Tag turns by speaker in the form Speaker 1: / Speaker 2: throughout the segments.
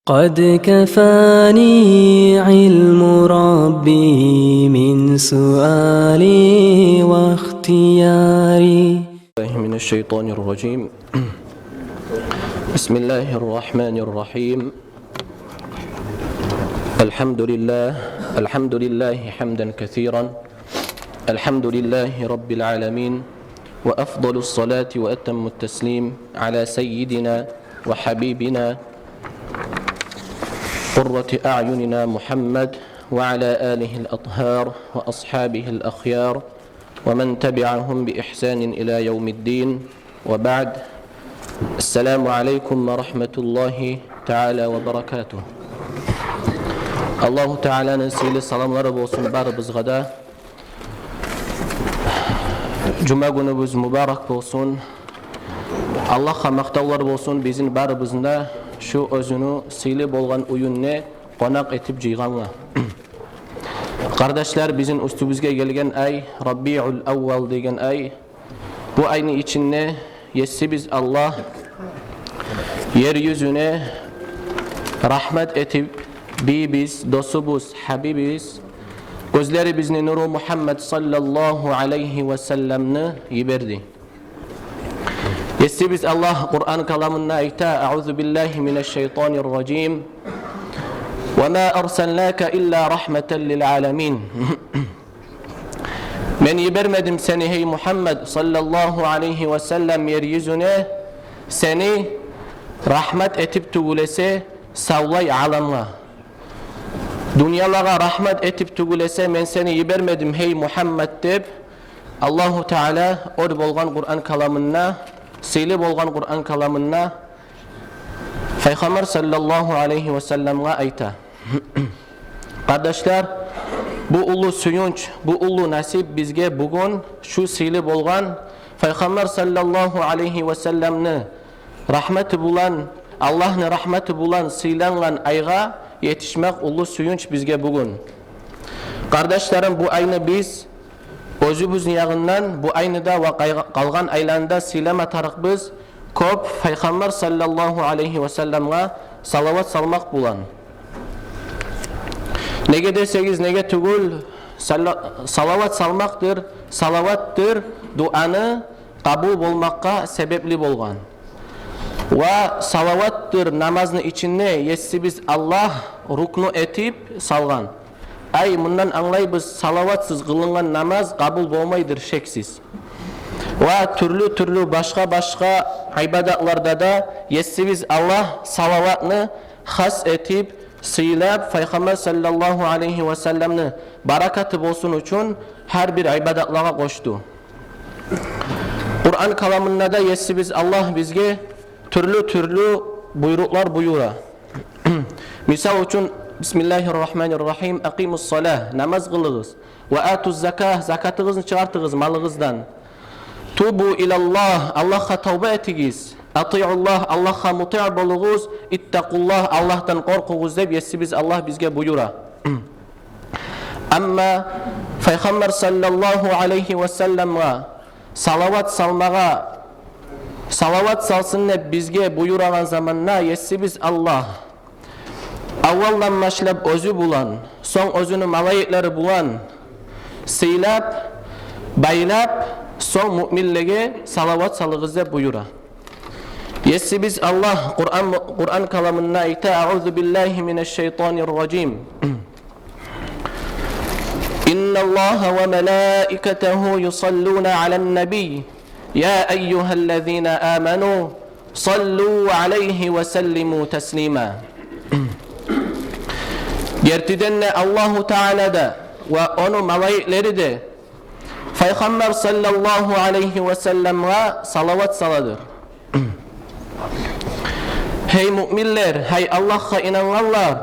Speaker 1: قد كفاني علم ربي من سؤالي واختياري.
Speaker 2: من الشيطان الرجيم. بسم الله الرحمن الرحيم. الحمد لله حمدا كثيرا. الحمد لله رب العالمين، وأفضل الصلاة وأتم التسليم على سيدنا وحبيبنا قرة أعيننا محمد وعلى آله الأطهار وأصحابه الأخيار ومن تبعهم بإحسان إلى يوم الدين، وبعد. السلام عليكم ورحمة الله تعالى وبركاته. Allahu Teala'nın sihirli salamları olsun barımızga da. Cuma günümüz mübarek olsun. Allah'a maqtavlar olsun bizim barımızda şu özünü sihirli bolgan uyunne qonak etip jıyğanla. Kardeşler, bizim üstümüzge gelgen ay Rabiul Awwal degen ay. Bu ayın içinde biz Allah yeryüzüne rahmet etip biz dostumuz, Habibimiz, gözleri bizne nuru Muhammed sallallahu aleyhi ve sellem'ni yiberdi. Biz Allah Kur'an kalamına ayta: "Euzu billahi mineşşeytanirracim. Ve ma arsalnaka illa rahmeten lil alamin." Ben yibermedim seni ey Muhammed sallallahu aleyhi ve sellem yeryüzüne, seni rahmet etip tugulese savlay alamla. Dünyalara rahmet etip tugulese men seni yibermedim hey Muhammed deb Allahu Teala or bolgan Kur'an kalamına, sili bolgan Kur'an kalamına Peygamber sallallahu aleyhi ve sellem'e ayta. Kardeşler, bu ulu suyunç, bu ulu nasip bizge bugün şu sili bolgan Peygamber sallallahu aleyhi ve sellem'ni rahmeti bulan, Allah'ın rahmeti bulan silangan ayga yetişmek ulu suyunç bizge bugün. Kardeşlerim, bu ayını biz özümüzün yağından bu ayını da ve kalgan aylarında sileme tarık biz köp Peygamber sallallahu aleyhi ve sellem'e salavat salmak bulan. Nege derseniz nege tugul salavat salmaktır, salavattır, duanı kabul olmakka sebepli bolgan. Ve salavattır namazın içinde biz Allah ruknu etip salgan. Ay bundan anlayız salavatsız kılıngan namaz kabul olmaydır şeksiz. Ve türlü başka ibadatlarda da biz Allah salavatını has etip sıylap Peygamber sallallahu aleyhi ve sellem'ni barakatı olsun için her bir ibadatlara koştu. Kur'an kalamında da biz Allah bizge türlü buyruklar buyura. Misal için Bismillahirrahmanirrahim. Aqimus salah, namaz kılığız. Ve atuz zakah, zakatınızı çıkartınız malınızdan. Tubu ilallah, Allah'a tövbe etiniz. Ati'ullah, Allah'a muti' bolunuz. İttakullah, Allah'tan korkunuz deb biz Allah bizge buyura. Amma Peygamber sallallahu aleyhi ve sellem'e salavat salmağa, salavat salsın ne bizge buyuragan zamanna biz Allah avvaldan başlap özü bulan, son özünü malayikleri bulan, sıylap, baylap, son müminlege salavat salığız deb buyura. Biz Allah Kur'an kalamına ayta: "Euzu billahi mineşşeytanirracim. İnnallaha ve melâiketehu yusallûne alen-nebiyy. Ya eyyühellezîne âmenû sallû aleyhi ve sellimû teslîmâ." Gerçekten Allahu Teala da ve onun melaikleri de Peygamber sallallahu aleyhi ve sellem'e salavat saladır. Hey müminler, hey Allah'a inananlar,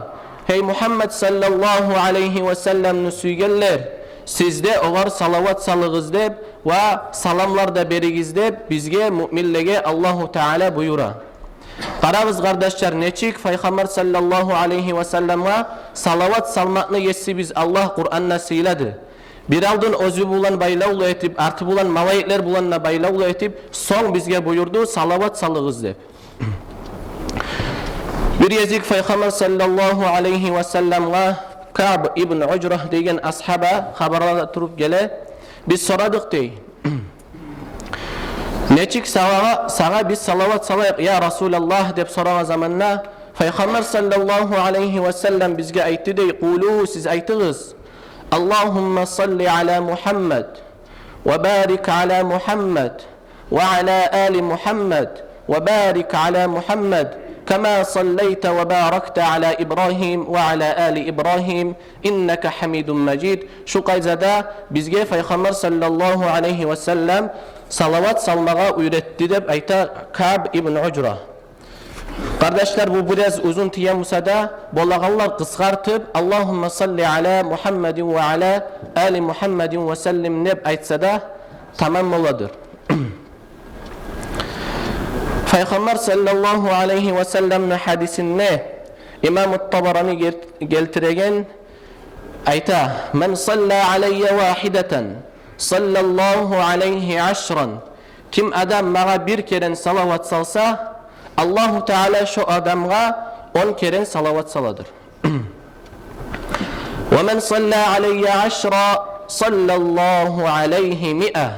Speaker 2: hey Muhammed sallallahu aleyhi ve sellem'ni suygeller, sizde olar salavat salığız deb ve salamlar da berigiz deb bizge müminlege Allahu Teala buyura. Qarağız kardeşler, neçik Peygamber sallallahu aleyhi ve sellem'e salavat salmakını biz Allah Kur'an'na sıyladı. Bir aldın özü bulan baylavlu etip, artı bulan malayikler bulanla baylavlu etip, son bizge buyurdu salavat salığız deb. Bir yezik Peygamber sallallahu aleyhi ve sellem'e Ka'b ibn Ucrah degen ashaba habarlarda turup gele, biz soradık dey. Neçik sağa biz salavat salayık ya Resulallah dep soragan zamanna Peygamber sallallahu aleyhi ve sellem bizge aytdı dey, qulu siz aytığız. Allahumma salli ala Muhammed ve barik ala Muhammed ve ala ali Muhammed ve barik ala Muhammed كما صليت وباركت على إبراهيم وعلى آل إبراهيم إنك حميد مجيد. Şu qayzada bizge Peygamber sallallahu aleyhi ve sellem salavat salmağa öğretti dep ayta Ka'b ibn Ucrah. Kardeşler bu biraz uzun tiye musada bolağanlar kıskartıp Allahümme salli ala Muhammedin ve ala ali Muhammedin ve sellim nep aytsa da tamam oladır. Peygamber sallallahu aleyhi ve sellem'in hadisinde İmam-ı Tabarani geltiregen ayta men salla aleyye vahideten sallallahu aleyhi aşran, kim adam bana bir keren salavat salsa Allahu Teala şu adamga 10 keren salavat saladır. Ve men salla aleyye aşra sallallahu aleyhi mi'e,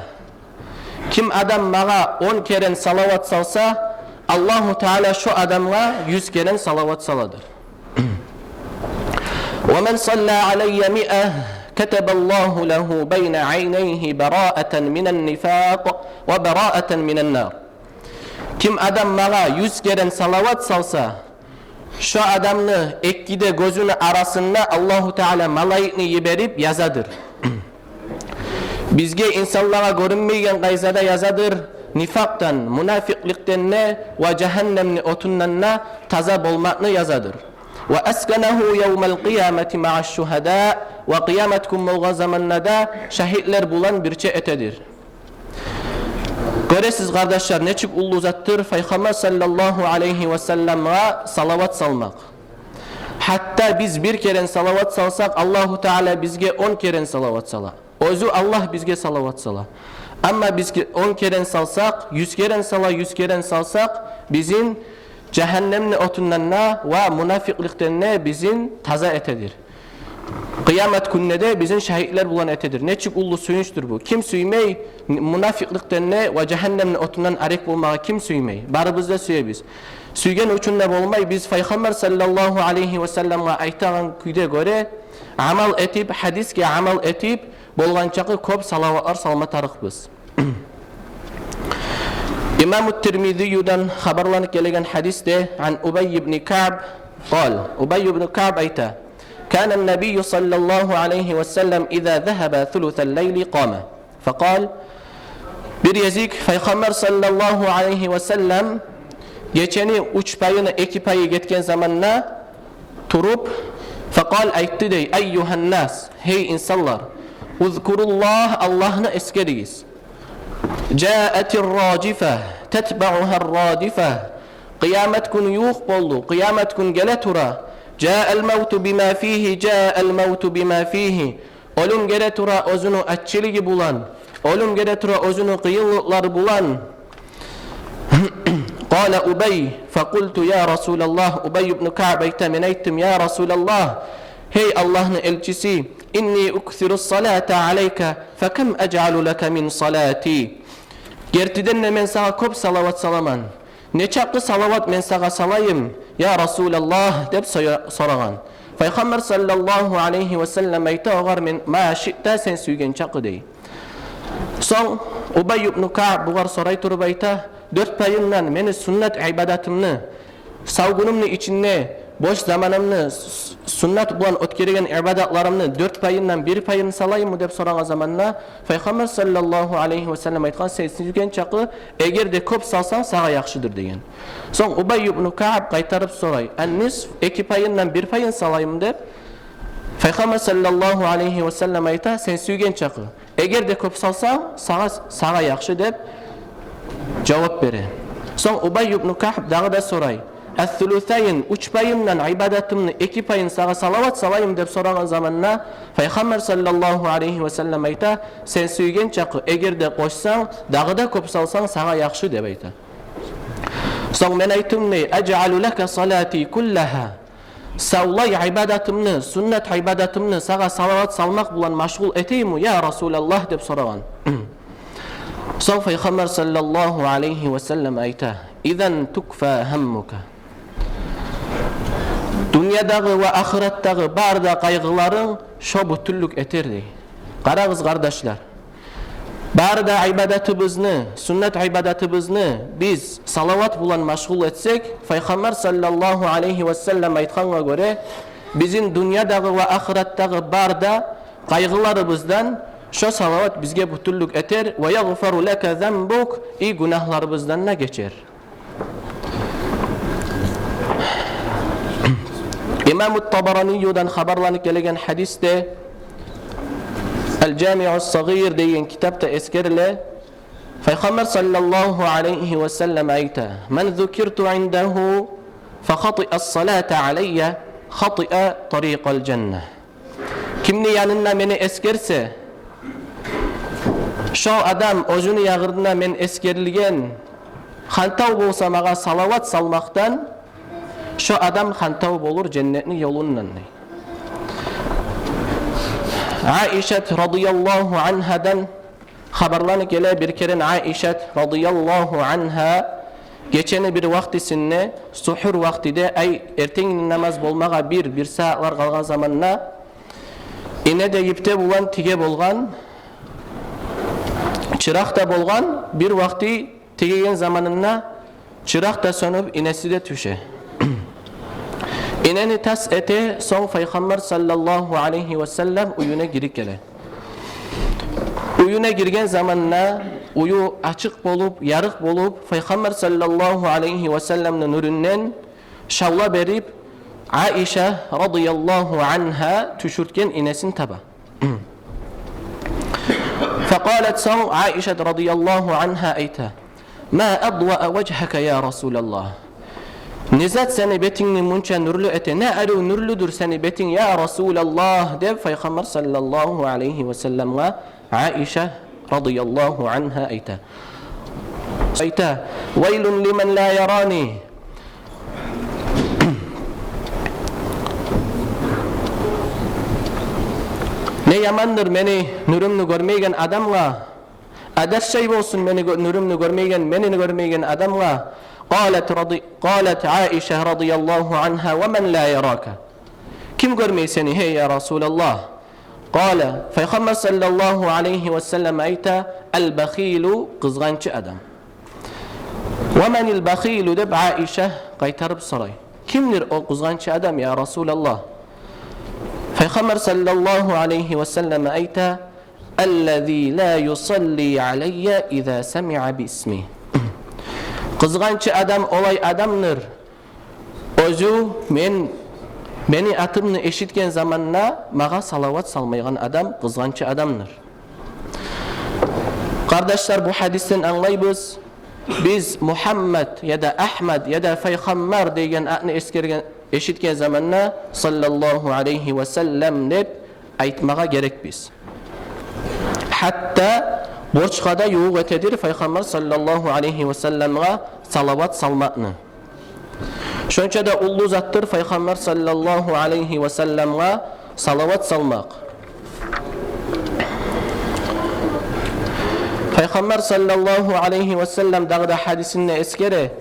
Speaker 2: kim adam bana 10 keren salavat salsa Allahu Teala şu adamga 100 keren salavat saladır. Ve men salla aleyye mi'e keteballahu lehu beyne ayneyhi bera'eten minen nifaq ve bera'eten minen nar. Kim adam bana 100 keren salavat salsa şu adamını ekkide gözünü arasında Allahu Teala malayikni yiberip yazadır. Bizge insanlara görünmeyen gayzada yazadır. Nifaktan, munafiklikten ne ve cehennemni otundan ne taza bolmakını yazadır. Ve eskenehu yevmel kıyameti ma'aş şuhada ve kıyametkum molga zamanına da şehitler bulan birçe etedir. Göresiz kardeşler neçik ullu zattır Peygamber sallallahu aleyhi ve sellem'e salavat salmak. Hatta biz bir keren salavat salsak Allahu Teala bizge 10 keren salavat sala. Özü Allah bizge salavat sala. Ama biz 10 keren salsak, 100 keren sala, 100 keren salsak bizim cehennemli otundan ne ve munafiklikten ne bizim taza etedir. Kıyamet gününe de bizim şehitler bulan etedir. Neçik ullu suyunçtur bu. Kim süymey munafiklikten ne ve cehennemli otundan arek bulmağa kim süymey? Barımızda süye biz. Süygen uçunda bolmay biz Peygamber sallallahu aleyhi ve sellem'e aytağın küyde göre amal etip, hadiske amal etip bolgançakı köp salavatlar salmatarık biz. İmam-ı Tirmidhi'den haberlanıp gelegen hadiste an Ubey ibn Ka'b قال Ubey ibn Ka'b ayta كان النبي صلى الله عليه وسلم إذا ذهب ثلث الليل قام فقال bir yezik Peygamber sallallahu aleyhi ve sellem geçeni uç payını iki payı getken zamanla turup faqal aytdı dey eyyuhan nas hey insanlar uzkurullah Allah'ını eskediniz. Câetir râcife tetba'uhar râdife, kıyamet günü yuh boldu, kıyamet günü gele tura. Câ'el mevtu bima fihi, câ'el mevtu bima fihi, ölüm gele tura özünü aççılığı bulan, ölüm gele tura özünü kıyınlıkları bulan. Kâle Ubey fekultu ya Resulallah, Ubey ibn Ka'b eytemineytim ya Resulallah, hey Allah'ın elçisi, inni ukthiru salata aleyke fekem ec'alu leke min salati. Gertiden ne men sağa köp salavat salaman. Ne çaplı salavat men sağa salayım ya Resulallah dep soragan. Peygamber sallallahu aleyhi ve sellem ayta ogar men ma şi'ta sen süygen çakı dey. Son Ubey ibn Ka'b bugar soray turup ayta 4 payından meni sünnet ibadatımını savgunumni içinde boş zamanımni sünnet bulan ötkerigen ibadatlarımni 4 payından 1 payını salayım mı dep soragan zamanna Peygamber sallallahu aleyhi ve sellem aytgan sen süygen çakı eğer de köp salsan sağa yaxşıdır degen. Son Ubey ibn Ka'b qaytarıp soray annis 2 payından 1 payını salayım dep Peygamber sallallahu aleyhi ve sellem ayta sen süygen çakı eğer de köp salsan sağa yaxşı dep cevap bere. Son Ubey ibn Ka'b dağı da soray el-thuluthayn 3 payından ibadatımni 2 payın sağa salavat salayım dep soragan zamanna Peygamber sallallahu aleyhi ve sellem ayta sen süygen çakı eğer de koşsan dağı da köp salsan sağa yaxşı dep ayta. Soň men aýtdym ne? Ej'alu laka salati kullaha. Sawlay ibadatymny, sünnet ibadatymny saga salawat salmak bilen maşgul eteymi ya Rasulullah dep soragan. Soň Peýgamber sallallahu aleyhi ve sellem aýta: "İzen tukfa hammuka." Dünyadagy we ahiretdagy barda gaýgylaryň şo bütünlük eterdi. Garagyz gardaşlar. Barda ibadatymyzni, sünnet ibadatymyzni biz salawat bilen maşgul etsek, Peýgamber sallallahu aleyhi ve sellem aýtganga göre bizin dünyadagy we ahiretdagy barda gaýgylarybızdan şo salawat bizge bütünlük eter we yagfaru laka zambuk, günahlarybızdan ne geçer. İmam-ı Tabaraniyyu'dan haberlanıp gelegen hadiste El-Cami'u s-Sagir deyen kitapta eskerile Peygamber sallallahu aleyhi ve sellem ayta: "Men zukirtu indahu fa khati'a s-salata aleyya khati'a tariqal cenneh." Kimni yanında meni eskerse şo adam ojunu yağırdına men eskerilgen hantaw bolsa maga salavat salmaktan şo adam hantaw bolur cennetni yolundan. Aişe radıyallahu anhadan haberlanıp gele bir kere Aişe radıyallahu anha geçeni bir vaktisinde suhur vaktide ay erteň namaz bolmaga bir saatlar kalgan zamanna ine de yipte bulan tige bolgan çırak da bolgan bir vakti tigegen zamanına çırak da sönüp inesi de tüşe. İneni tas ete son Peygamber sallallahu aleyhi ve sellem uyuna girip gele. Uyuna girgen zamanına uyu açık bolup, yarık bolup Peygamber sallallahu aleyhi ve sellem'nin nurundan şavla berip Aişe radıyallahu anha tüşürtken inesin taba. فقالت son Aişe radıyallahu anha ayta: "Ma adwa vechhaka ya Resulallah." Nizat seni betinni munça nurlu ete, ne aru nurludur seni betin ya Resulallah de Peygamber sallallahu aleyhi ve sellem'e Aişe radıyallahu anha ayta: "Veylun limen la yarani." Ne yamandır meni nurumnu görmeygen adamla, adaş şey olsun meni nurumnu görmeygen, menini görmeygen adamla. قالت عائشة رضي الله عنها ومن لا يراك kim görmeyi seni hey ya Resulallah. قال Peygamber sallallahu aleyhi ve sellem ayta: "El-bakhilu kızgançı adam." ومن البخيل deb Aişe qaytarıp soray: "Kimdir o kızgançı adam ya Resulallah?" Peygamber sallallahu aleyhi ve sellem ayta: "Ellezî la yusalli aleyye izâ semi'a bi-ismi." Kızgançı adam olay adamdır. Özü beni atımını eşitken zamanla mağa salavat salmaygan adam kızgançı adamdır. Kardeşler bu hadisten anlayız. Biz Muhammed ya da Ahmed ya da Peygamber degen adını eşitken zamanla sallallahu aleyhi ve sellem deb aytmağa gerek biz. Hatta borçqa da yoğuk etedir Peygamber sallallahu aleyhi ve sellem'e salavat salmakны. Şonça da ullu zattır Peygamber sallallahu aleyhi ve sellem'e salavat salmak. Peygamber sallallahu aleyhi ve sellem dağda hadisinde eskere: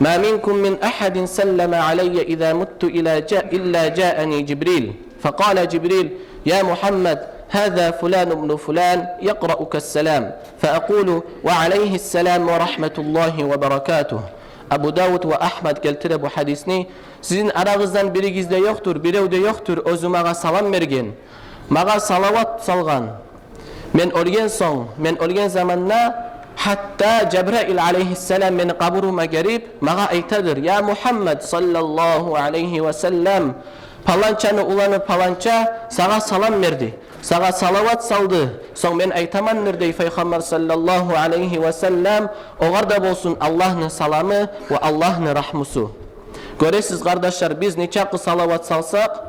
Speaker 2: "Ma minkum min ahadin sallama aleyye iza muttu illa ja'ani Cibril. Faqala Cibril: Ya Muhammed, هذا فلان ابن فلان يقرأك السلام فأقول وعليه السلام ورحمة الله وبركاته." Abu Davud ve Ahmed keltire bu hadisni. Sizin arağızdan biri gizde yoktur, biri de yoktur. Özü mağa salam bergen, mağa salavat salgan. Men ölgen zamanna hatta Cebrail aleyhisselam meni kaburuma gelip mağa aytadır: "Ya Muhammed sallallahu aleyhi ve sellem, palançanı ulanı palança sağa salam verdi, sağa salavat saldı. Son men aytamandır dey Peygamber sallallahu aleyhi ve sellem, oğarda bolsun Allah'ın salamı ve Allah'ın rahmusu." Göresiz kardeşler, biz neçe salavat salsak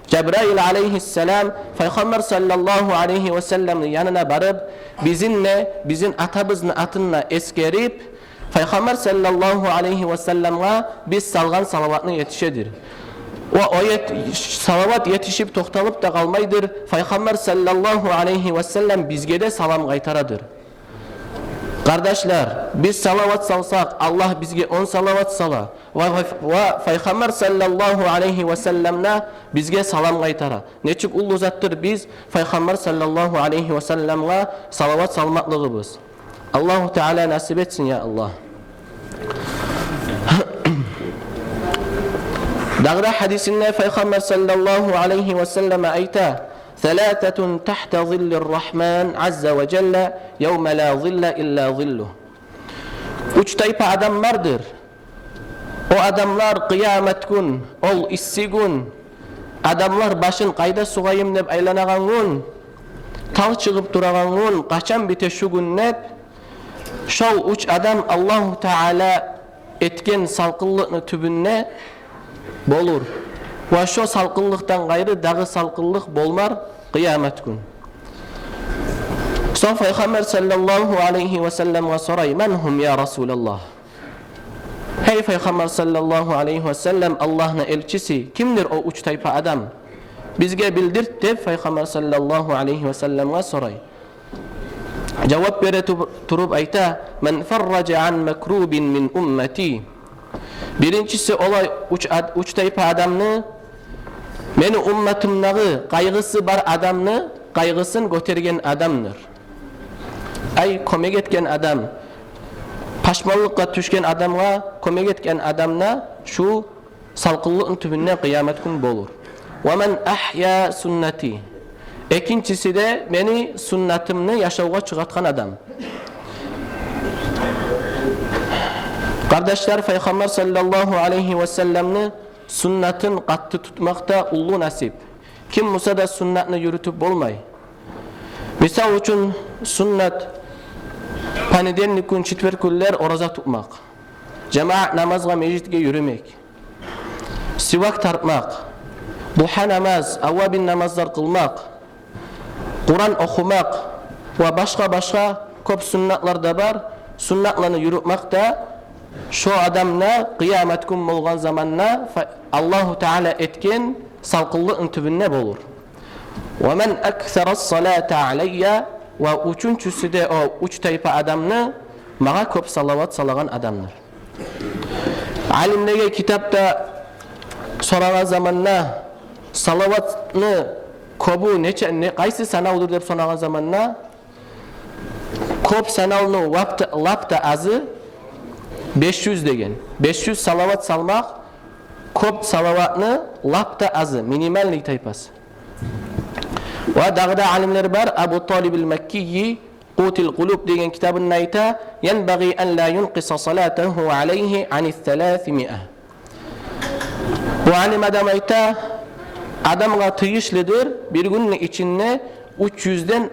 Speaker 2: Cebrail aleyhisselam Peygamber sallallahu aleyhi ve sellem'in yanına barıp bizim atabızın atına eskerip Peygamber sallallahu aleyhi ve sellem'e biz salgan salavatını yetişedir. Salavat yetişip toxtalıp da kalmaydır. Peygamber sallallahu aleyhi ve sellem bizge de salam qaytaradır. Kardeşler, biz salavat salsak Allah bizge 10 salavat sala ve Peygamber sallallahu aleyhi ve sellem'e bizge salam qaytara. Neçik ullu zattır biz Peygamber sallallahu aleyhi ve sellem'e salavat salmaklığımız. Allahu Teala nasip etsin ya Allah. Dağda hadisinde Peygamber sallallahu aleyhi ve selleme ayta ثلاثة تحت ظل الرحمن عز وجل يوم لا ظل إلا ظله. Üç tayfa adam vardır. O adamlar kıyamet gün, ol issi gün, adamlar başın kayda sugayım dep aylanagan gün, tağ çıkıp duragan gün, kaçan bite şu gün nep, şol üç adam Allahu Teala etken salkınlığını tübünne bolur. Ve şu salkınlıktan gayrı dağı salkınlık bolmar kıyamet gün. Sonra Peygamber sallallahu aleyhi ve sellem'e soray, men hum ya Resulallah? Hey Peygamber sallallahu aleyhi ve sellem, Allah'ın elçisi, kimdir o üç tayfa adam? Bizge bildirt de Peygamber sallallahu aleyhi ve sellem'e soray. Cevap vere turup ayta, men ferraca an mekrubin min ummeti. Birincisi olay üç tayfa adamını, meni ummetimnağı kaygısı bar adamını, kaygısın götergen adamdır. Ay kömek etken adam, paşmanlıkla düşken adamga kömek etken adamna şu salkınlığın tübünne kıyamet gün bolur. Ve men ahya sünneti. İkincisi de beni sünnetimi yaşauga çıkartkan adam. Kardeşler, Peygamber sallallahu aleyhi ve sellem'ni sünnetin kattı tutmakta ullu nasip. Kim musa da sünnetini yürütüp bolmay. Misal üçün sünnet paneden gün çitverküller oraza tutmak, cemaat namazga mecitge yürümek, sivak tartmak, duha namaz, avvabin namazlar kılmak, Kur'an okumak ve başka köp sünnetler var. Sünnetlerini yürütmek da şu adamla kıyamet gün bolgan zamanna Allahu Teala etken salkınlığın tübünne bolur. Ve men ekseras salata aleyya. Ve üçüncüsü de o üç tayfa adamını mağa köp salavat salagan adamdır. Alimlege kitapta soragan zamanna salavatını köbü neçe kaysı sanavdır dep soragan zamanna köp sanavını lapta azı 500 degen. 500 salavat salmak köp salavatını lapta azı minimallik tayfası. Ve dağda alimler var. Abu Talib el-Mekkiyi Qutil Qulub degen kitabın ayta yenbagi en la yunqisa salatahu aleyhi anis 300. Bu alim adam ayta adamga tıyışlıdır bir günün içinde 300'den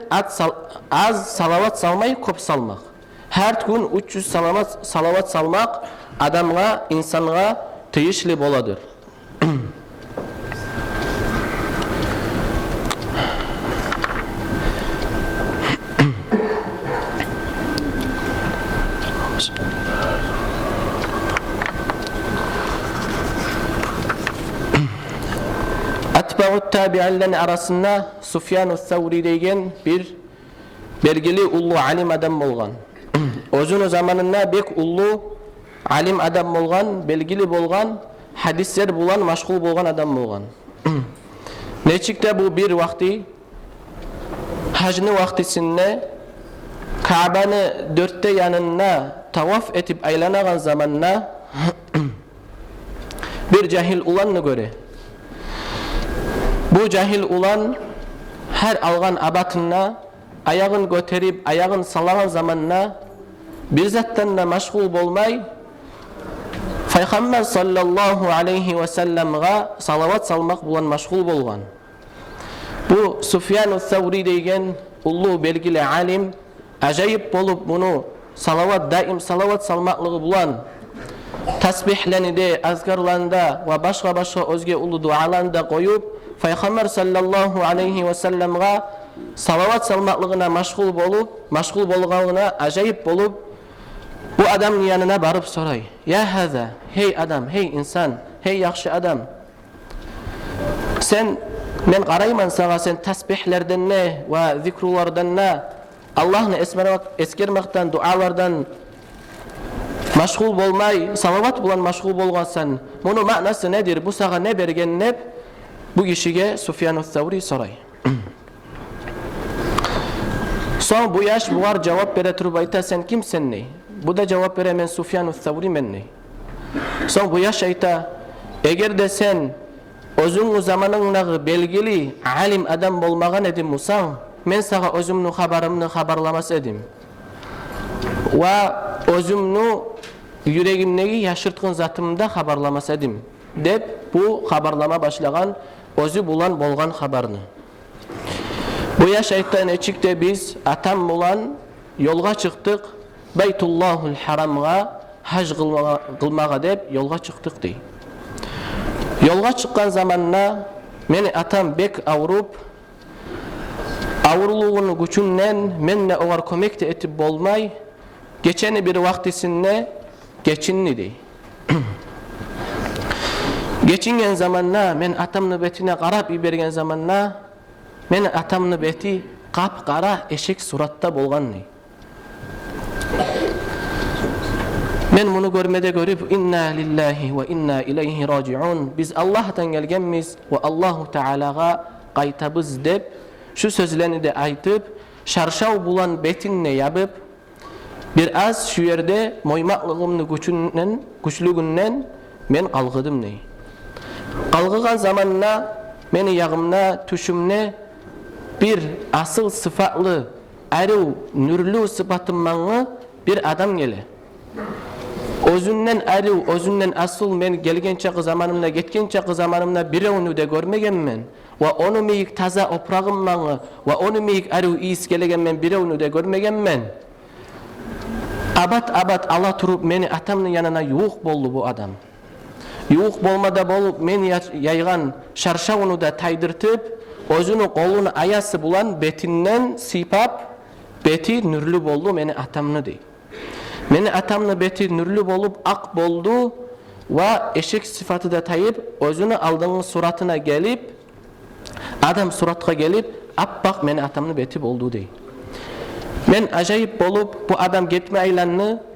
Speaker 2: az salavat salmayı köp salmak. Her gün 300 salavat salmak adamga, insanga tıyışlı boladır. Atba'ut tabi'inlerin arasında Sufyan-ı Thawri degen bir belgili ullu alim adam bolgan. Özünün zamanında bek ullu alim adam bolgan, belgili bolgan, hadisler bulan, maşgul bolgan adam bolgan. Neçikte bu bir vakti hacını vaktisinde Kabe'ni dörtte yanına tavaf etip aylanagan zamanna bir cahil ulanını göre. Bu cahil ulan her algan abatına ayağın göterip ayağın salagan zamanna bir zattan da maşgul bolmay Peygamber sallallahu aleyhi ve sellem'e salavat salmak bulan maşgul bolgan. Bu Sufyan-ı Thawri degen ullu belgili alim acayip bolup bunu daim salavat salmaklığı bulan tasbihlerini de azkarlarında ve başka özge ulu dualarında koyup Peygamber sallallahu aleyhi ve sellem'e salavat salmaklığına maşgul bolganına acayip bolup Bu adamın yanına barıp soray. Ya haza, hey adam, hey insan, hey yaxşı adam. Sen, men qarayman sana, sen tasbihlerden ne ve zikrulardan ne, Allah'ını eskermekten, dualardan maşgul bolmay, salavat bulan maşgul bolgansan, bunun manası nedir? Bu sana ne bergen ne? Bu kişiye Sufyan Thawri soray. Son bu yaş bular cevap bere turup ayta, sen kimsen ne? Bu da cevap bere, men Sufyan Thawri men ne? Son bu yaş ayta, eğer de sen özün zamanındağı belgili alim adam bolmagan edim musan, men sana özümnü habarımını habarlamas edim. Ve özümnü yüreğimdeki yaşırtqın zatımda habarlamas edim. Dep bu habarlama başlagan, özü bulan bolgan habarını. Bu yaş ayttan eçikte biz atam bulan yolga çıktık, Beytullahul Haram'a hac kılmağa dep yolga çıktık dey. Yolga çıkkan zamanna meni atam bek avrup, avruluğunu güçünden menne oğar kömekte etip bolmay, geçeni bir vaktisinne geçinni dey. Geçingen zamanna men atamны betine qarap ibergen zamanna men atamны beti qap qara eşek suratta bolgan dey. Men bunu görmede görüp inna lillahi ve inna ileyhi raciun, biz Allah'tan gelgenmiz ve Allahu Teala'ga qaytabız dep şu sözlerini de aytıp şarşav bulan betinne yapıp bir az şu yerde moymaklığımны güçlüğünden men qalgıdım ney. Qalgıgan zamanna meni yağımna tüşümne bir asıl sıfatlı arı nürlü sıfatımmanı bir adam gele. Özünden arı, özünden asıl men gelgen çakı zamanımda, getken çakı zamanımda bireunu de görmegen men. Ve onu meyik taza oprağımmanı ve onu meyik arı iyis gelegen men bireunu de görmegen men. Abat ala turup meni atamның yanına yuğuk boldu bu adam. Yuğuk bolmada bolup men yaygan şarşavunu da taydırtıp özünü kolunu ayası bulan betinden sipap beti nürlü boldu meni atamны dey. Meni atamны beti nürlü bolup ak boldu ve eşek sıfatı da tayıp özünü aldığın suratına gelip adam suratga gelip appak meni atamны beti boldu dey. Men acayip bolup bu adam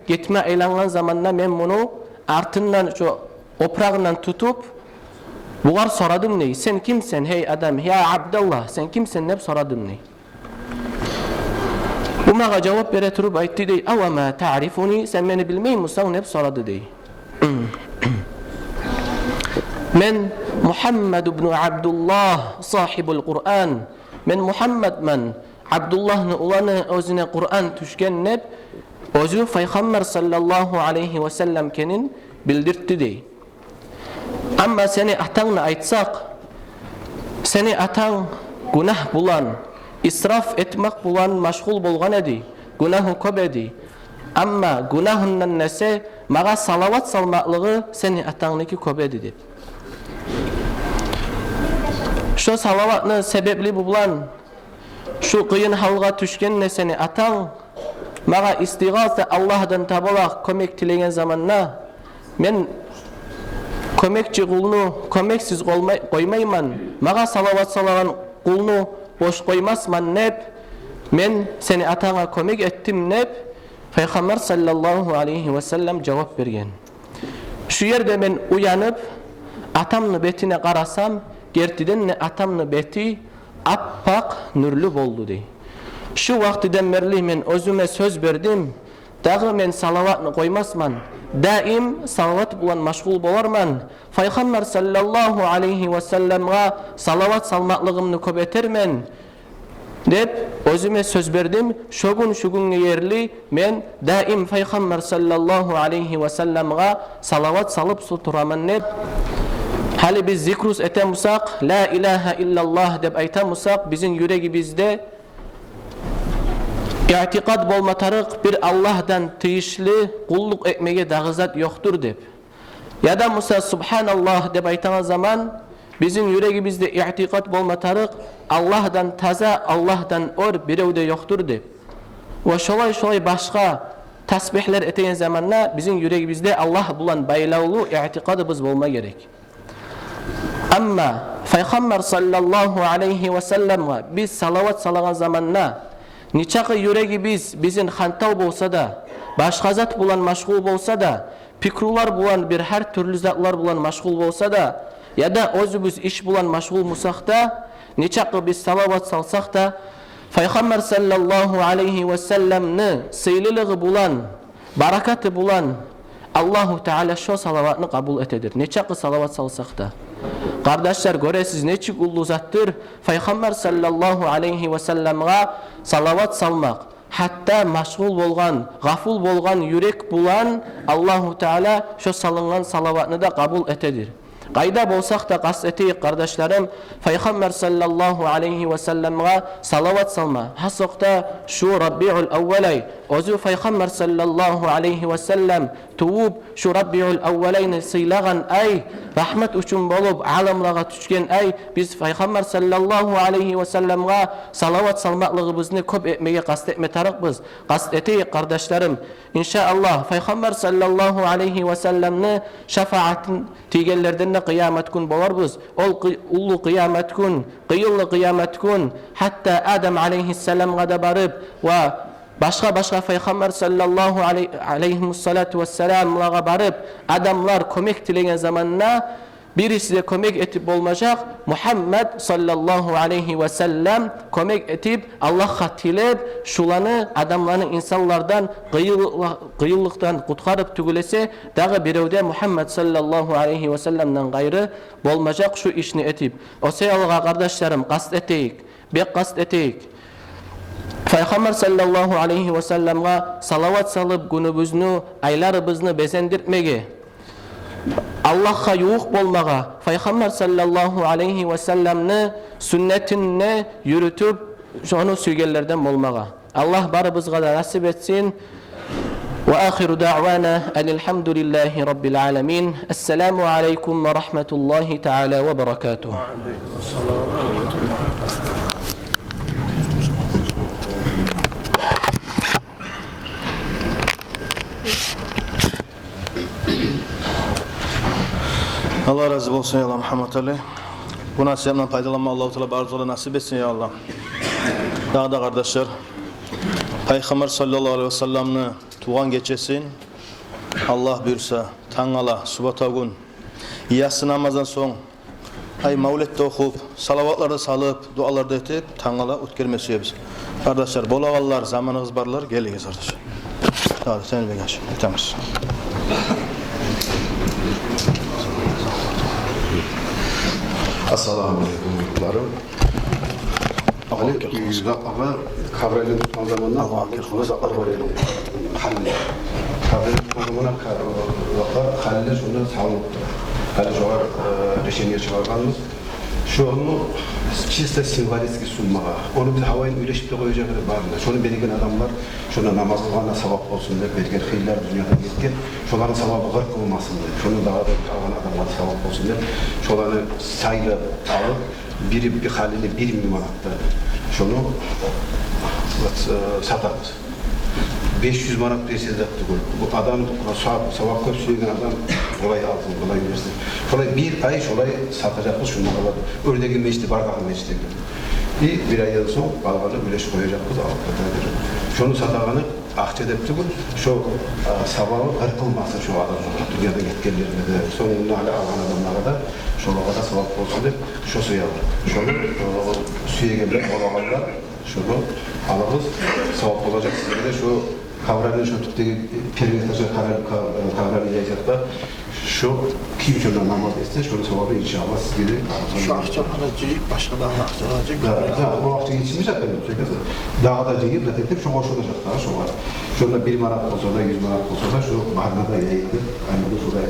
Speaker 2: getme aylangan zamanla men bunu artından şu oprağından tutup bular soradım ney? Sen kimsen hey adam? Ya Abdullah, sen kimsen nep soradım ney? Bu mağa cevap bere turup aytti dey. Ava ma ta'rifuni, sen beni bilmey musan nep soradı dey. Men Muhammed ibn Abdullah sahibul Kur'an. Men Muhammed men Abdullah'ın ulanı özüne Kur'an tüşken nep özü Peygamber sallallahu aleyhi ve sellem kenin bildirtti dey. Ama seni atanla aytsak, seni atan günah bulan, israf etmek bulan maşgul bolgan edi, günahı köp edi. Ama günahından nese, mağa salavat salmaklığı seni atanlıki köp edi dedi. Şu salavatını sebepli bulan, şu kıyın halga tüşkenle seni atan, mağa istighatha Allah'dan tabolak kömek tilegen zamanna, men kömekçi kulunu kömeksiz koymayman, mağa salavat salagan kulunu boş koymasman nep, men seni atana kömek ettim nep, Peygamber sallallahu aleyhi ve sellem cevap bergen. Şu yerde men uyanıp, atamны betine qarasam, gertiden ne atamны beti appak nürlü boldu dey. Şu vaktiden berli men özüme söz berdim, dağı men salavatını koymasman, daim salavat bulan maşgul bolarman. Peygamber sallallahu aleyhi ve sellem'ga salavat salmaklığımını köpetermen dep özüme söz berdim. Şogun yerli men daim Peygamber sallallahu aleyhi ve sellem'ga salavat salıp suturaman nep. Hali biz zikrus etemusak, la ilahe illallah dep aytamusak, bizim yüreği bizde i'tiqad bolmatarık bir Allah'dan tıyışlı kulluk etmeye dağızat yoktur dep. Ya da Musa subhanallah dep aytana zaman bizim yüreğimizde i'tiqad bolmatarık Allah'dan taza, Allah'dan or birevde yoktur dep. Ve şolay başka tasbihler etegen zamanna bizim yüreğimizde Allah bulan baylaulu i'tiqadımız bolma gerek. Amma Peygamber sallallahu aleyhi ve sellem'e biz salavat salagan zamanna niçaqı yüreğimiz bizim hantav bolsa da, başka zat bulan maşgul bolsa da, pikrular bulan bir her türlü zatlar bulan maşgul bolsa da, ya da özümüz iş bulan maşgul musak da, niçaqı biz salavat salsak da, Peygamber sallallahu aleyhi ve sellem'ni sıylılığı bulan, barakatı bulan Allahu Teala şu salavatını kabul etedir. Neçaqı salavat salsak da. Kardeşler göresiz neçik ullu zattır. Peygamber sallallahu aleyhi ve sellem'e salavat salmak. Hatta maşgul bolgan, gaful bolgan yürek bulan Allahu Teala şu salıngan salavatını da kabul etedir. Qayda bolsak da qasd eteyik kardeşlerim, Peygamber sallallahu aleyhi ve sellem'e salavat salma. Hasokta şu Rabbi'ul evvelay, ozu Peygamber sallallahu aleyhi ve sellem tuğub şu Rabbi'ul evvelayni sıylagan ay, rahmet üçün bolup alamlağa tüşken ay, biz Peygamber sallallahu aleyhi ve sellem'e salavat salmaklığımızını köp etmeye qasd etme tarıqbız. Qasd eteyik kardeşlerim. İnşallah Peygamber sallallahu aleyhi ve sellem'ni şefaatin tigellerden kıyamet gün bolarız. Ol ullu kıyamet gün, kıyıllı kıyamet gün, hatta Adem aleyhisselam'a da barıp ve başka Peygamber sallallahu aleyhissalatu vesselam'a barıp adamlar kömek tilegen zamanına birisi de kömek etip olmayacak. Muhammed sallallahu aleyhi ve sellem kömek etip Allah'a tilep şulanı adamların insanlardan kıyıllıktan kutkarıp tügülese dağı birevde Muhammed sallallahu aleyhi ve sellem'den gayrı olmayacak şu işini etip. O seyalığa kardeşlerim kast eteyik. Bek kast eteyik. Peygamber sallallahu aleyhi ve sellem'e salavat salıp günümüzünü, aylarımızını bezendirtmege, Allah'a yuğuk bolmağa, Peygamber sallallahu aleyhi ve sellem'ni sünnetini yürütüp onu süygellerden bolmağa. Allah barımızga da nasip etsin. Ve ahiru da'vana elhamdülillahi rabbil alemin. Esselamu aleykum ve rahmetullahi teala ve berekatuhu.
Speaker 3: Allah razı olsun ya Allah Muhammed Ali. Bu nasihatimden faydalanma Allah-u Teala barzola nasip etsin ya Allah. Daha da kardeşler, Peygamber sallallahu aleyhi ve sellem'ni tuğan geçesin. Allah buyursa, tangala, subata gün, yatsı namazdan son, ay mavlette okup, salavatlarda salıp, dualarda etip, tangala utkermesi biz. Kardeşler, bol ağallar, zamanınız barlar, geliyiz kardeşler. Daha da seni bekleyin. Bitemez.
Speaker 4: Assalamu alaikum yurtlarım. Ama kavrayla tutma zamanında ağırlıklı zaten var yani. Halle. Kavrayla tutma zamanında halle şunu sağlıktır. Halle şu var reşeniye çıkarganımız. Şu onu çizde simvaliski sunmağa. Onu biz havayın üleşip koyacak barında. Şunu belirgen adamlar, şuna namaz kılana sevap olsun diye belirgen hıylar dünyadan gitken, şuların sevabı gırk olmasın diye, şunu daha da kalan adamlar sevap olsun diye, şuları sayılı alıp, bir halini 1 milyon attı. Şunu satarız. 500 manat deseniz yaptı bu adam sabah köp süren adam kolay alsın, kolay versin. Kolay bir ay şolay satacakmış şunlar alalım. Ördeki meclisi bardaklı meclisi bir aydan sonra balgalı güleş koyacakız alıp. Şunu satağını akçedepti bu. Şu sabahı kırkılmasın şu adam. Dünyada gitkenlerinde de sonunda hala alan adamlara da şolağa da sevap olsun deyip şu suya alır. Şunu suya gelip olalarla şunu alırız. Sevap olacak size de şu kavramın şu tüpteki perimetrajı kavramı yiyecekte şu kim şuna namaz etse şunu sevabı inşallah sizleri
Speaker 5: şu akşamına ceyip başkadan aktaracak.
Speaker 4: O akşam geçmiş zaten. Daha da ceyip zaten şu hoş olacak daha şu var. Şurada 1 manat olsa da 100 manat olsa da şu baharına da yayılır. Yani bu şurada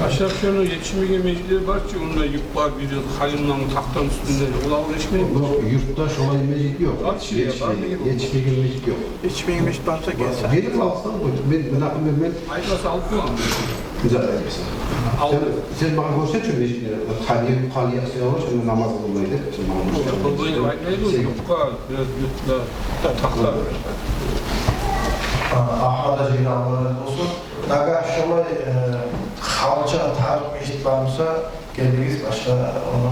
Speaker 6: aşağı şöyle yetişmeye mecburi var ki onda yük var bir yıl halimden taktan üstünde. Ulan yetişmeye
Speaker 4: yurtta şolay mecid yok. Yetişmeye mecid yok.
Speaker 5: Yetişmeye mecid varsa gelse.
Speaker 4: Benim alsam ben
Speaker 6: ayıkası alıp mı almış?
Speaker 4: güzel elbise. Sen bana göster mecidleri. Haliye aksiyonu var, şimdi namaz kılmaydı.
Speaker 6: Yapıldığıyla ayıkmaydı o yufka biraz yutla takla.
Speaker 5: Ahmet Hacı'yla Allah razı olsun. Naga şolay halça tarih meşit varsa geldiğiniz başka onu